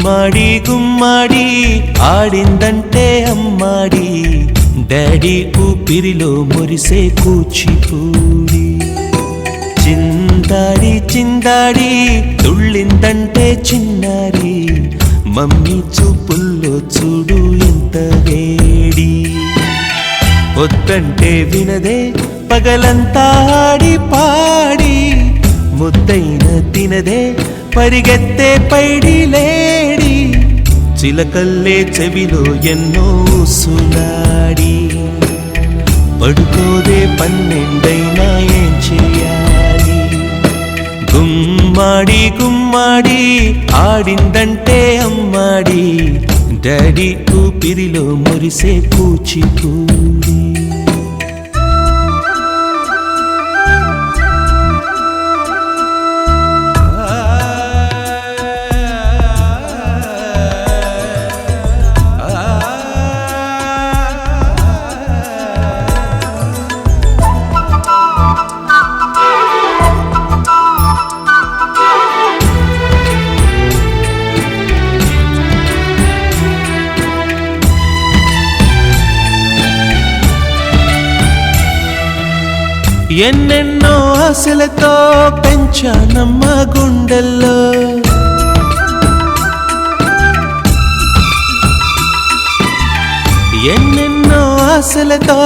గుమ్మాడి గుమ్మాడి ఆడిందంటే అమ్మాడి డాడీ ఊపిరిలో మురిసే కూచిపూడి చిందాడి చిందాడి తుళ్ళిందంటే చిన్నారి మమ్మీ చూపుల్లో చూడు ఎంత వేడి వద్దంటే వినదే పగలంతా ఆడి పాడి ముద్దైన తినదే పరిగెత్తే పైడి లేడి చిలకల్లే చెవిలో ఎన్నో సులాడి పడుకోదే పన్నెండైనా ఏం చేయాలి గుమ్మాడి గుమ్మాడి ఆడిందంటే అమ్మాడి డాడీ ఊపిరిలో మురిసే కూచిపూడి ఎన్నెన్నో ఆశలతో పెంచానమ్మ గుండెల్లో ఎన్నెన్నో ఆశలతో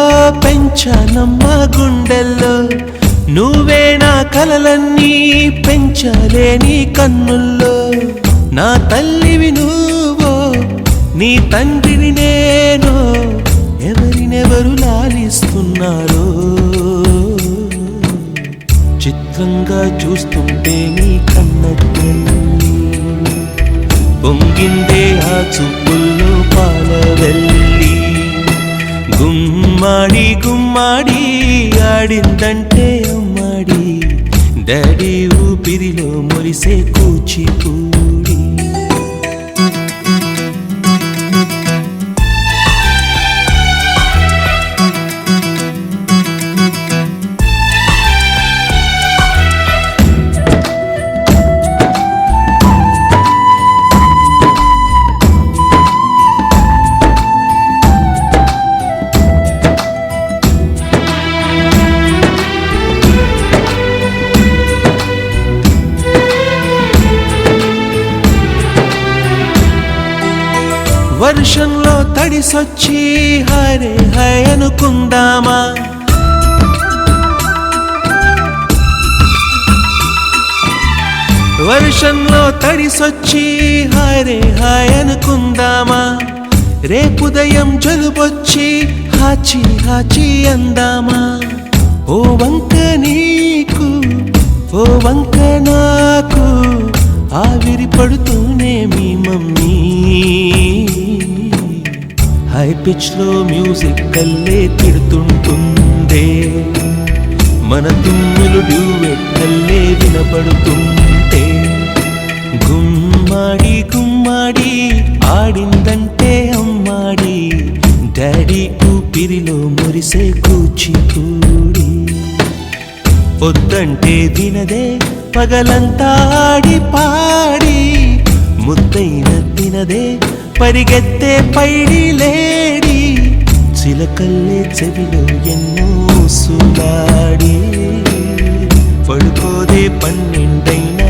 పెంచానమ్మ గుండెల్లో నువ్వే నా కలలన్నీ పెంచాలే నీ కన్నుల్లో నా తల్లివి నువ్వో నీ తండ్రిని నేను ఎవరినెవరు లాలిస్తున్నారో చిత్రంగా చూస్తుంటే నీ కన్న తల్లి పొంగిందే ఆ చూపుల్లో పాలవెల్లి గుమ్మాడి గుమ్మాడి ఆడిందంటే అమ్మాడి డాడీ ఊపిరిలో మురిసే కూచిపూడి వర్షంలో తడిసొచ్చి హరే హై అనుకుందామా వర్షంలో తడిసొచ్చి హరే హై అనుకుందామా రేపుదయం జలుబొచ్చి హాచి హాచి అందామా ఓ వంక నీకు ఓ వంక నాకు ఆవిరి పడుతూనే మీ మమ్మీ హై పిచ్ లో మ్యూజిక్ కల్లే తిడుతుంటుందే మన తుమ్ములు డ్యూయెట్ కల్లే వినపడుతుంటే గుమ్మాడి గుమ్మాడి ఆడిందంటే అమ్మాడి డాడీ ఊపిరిలో మురిసే కూచిపూడి వద్దంటే వినదే పగలంతా ఆడి పాడి ముద్దైన తినదే పరిగెత్తే పైడి లేడి చిలకల్లే చెవిలో ఎన్నో సులాడి పడుకోదే పన్నెండైనా